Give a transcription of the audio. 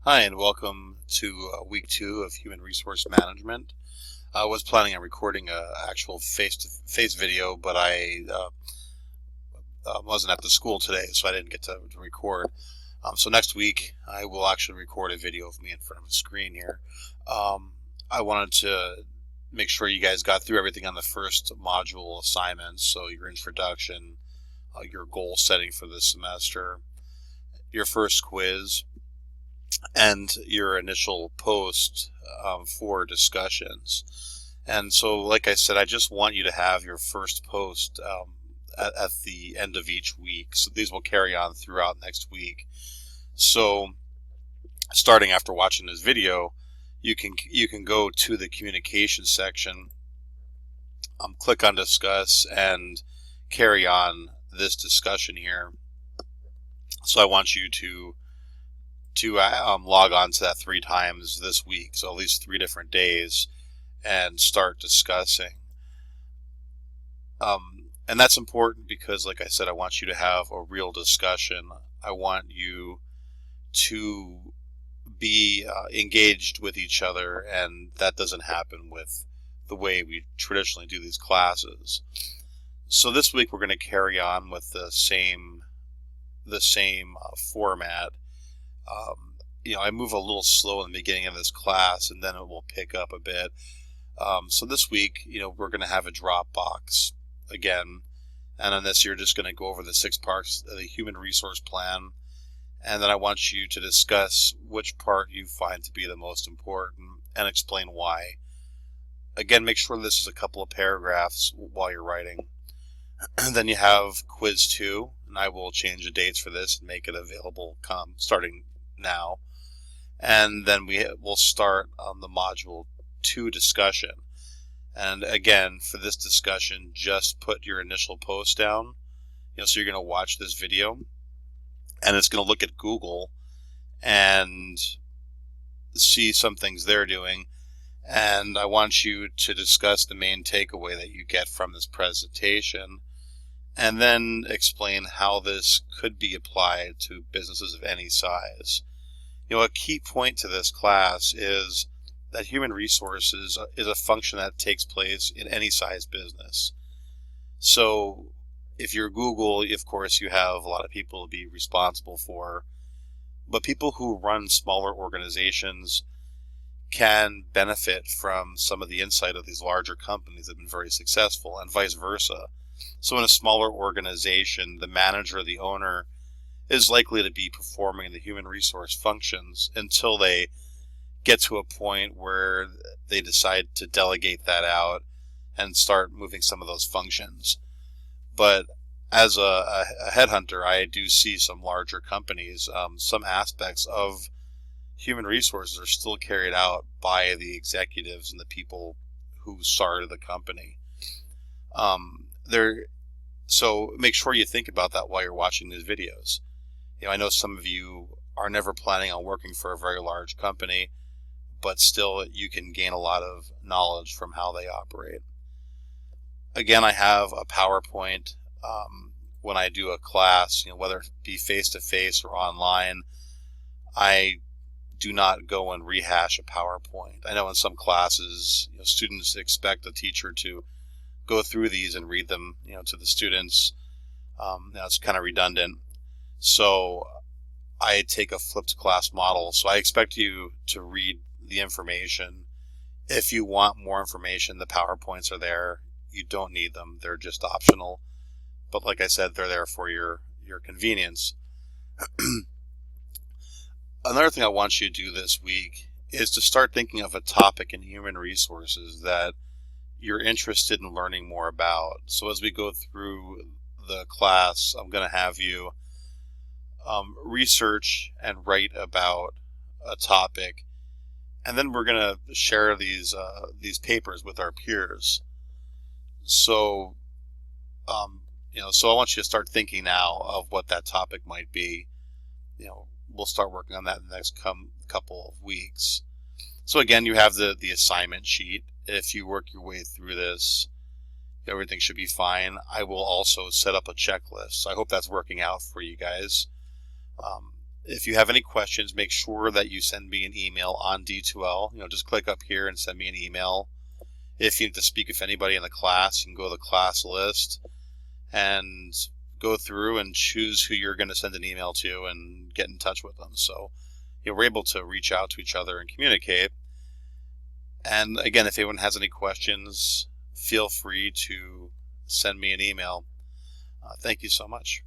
Hi, and welcome to week 2 of Human Resource Management. I was planning on recording a actual face-to-face video, but I wasn't at the school today, so I didn't get to record. So next week, I will actually record a video of me in front of a screen here. I wanted to make sure you guys got through everything on the first module assignments, so your introduction, your goal setting for this semester, your first quiz, and your initial post for discussions. And so, like I said, I just want you to have your first post at the end of each week. So these will carry on throughout next week. So starting after watching this video, you can go to the communication section, click on discuss, and carry on this discussion here. So I want you to log on to that 3 times this week, so at least 3 different days, and start discussing. And that's important because, like I said, I want you to have a real discussion. I want you to be engaged with each other, and that doesn't happen with the way we traditionally do these classes. So this week we're going to carry on with the same format. I move a little slow in the beginning of this class, and then it will pick up a bit. So this week, we're going to have a Dropbox again, and on this, you're just going to go over the 6 parts of the human resource plan, and then I want you to discuss which part you find to be the most important and explain why. Again, make sure this is a couple of paragraphs while you're writing. And then you have quiz 2, and I will change the dates for this and make it available starting now. And then we'll start on the module 2 discussion. And again, for this discussion, just put your initial post down. So you're going to watch this video, and it's going to look at Google and see some things they're doing. And I want you to discuss the main takeaway that you get from this presentation, and then explain how this could be applied to businesses of any size. A key point to this class is that human resources is a function that takes place in any size business. So if you're Google, of course, you have a lot of people to be responsible for, but people who run smaller organizations can benefit from some of the insight of these larger companies that have been very successful, and vice versa. So in a smaller organization, the manager, the owner, is likely to be performing the human resource functions until they get to a point where they decide to delegate that out and start moving some of those functions. But as a headhunter, I do see some larger companies, some aspects of human resources are still carried out by the executives and the people who started the company. So make sure you think about that while you're watching these videos. I know some of you are never planning on working for a very large company, but still you can gain a lot of knowledge from how they operate. Again, I have a PowerPoint when I do a class, whether it be face-to-face or online. I do not go and rehash a PowerPoint. I know in some classes, students expect the teacher to go through these and read them, to the students. It's kind of redundant. So I take a flipped class model. So I expect you to read the information. If you want more information, the PowerPoints are there. You don't need them. They're just optional. But like I said, they're there for your convenience. Another thing I want you to do this week is to start thinking of a topic in human resources that you're interested in learning more about. So as we go through the class, I'm going to have you research and write about a topic, and then we're going to share these papers with our peers. So so I want you to start thinking now of what that topic might be. We'll start working on that in the next couple of weeks. So again, you have the assignment sheet. If you work your way through this, everything should be fine. I will also set up a checklist. So I hope that's working out for you guys. If you have any questions, make sure that you send me an email on D2L. Just click up here and send me an email. If you need to speak with anybody in the class, you can go to the class list and go through and choose who you're going to send an email to and get in touch with them. So we're able to reach out to each other and communicate. And again, if anyone has any questions, feel free to send me an email. Thank you so much.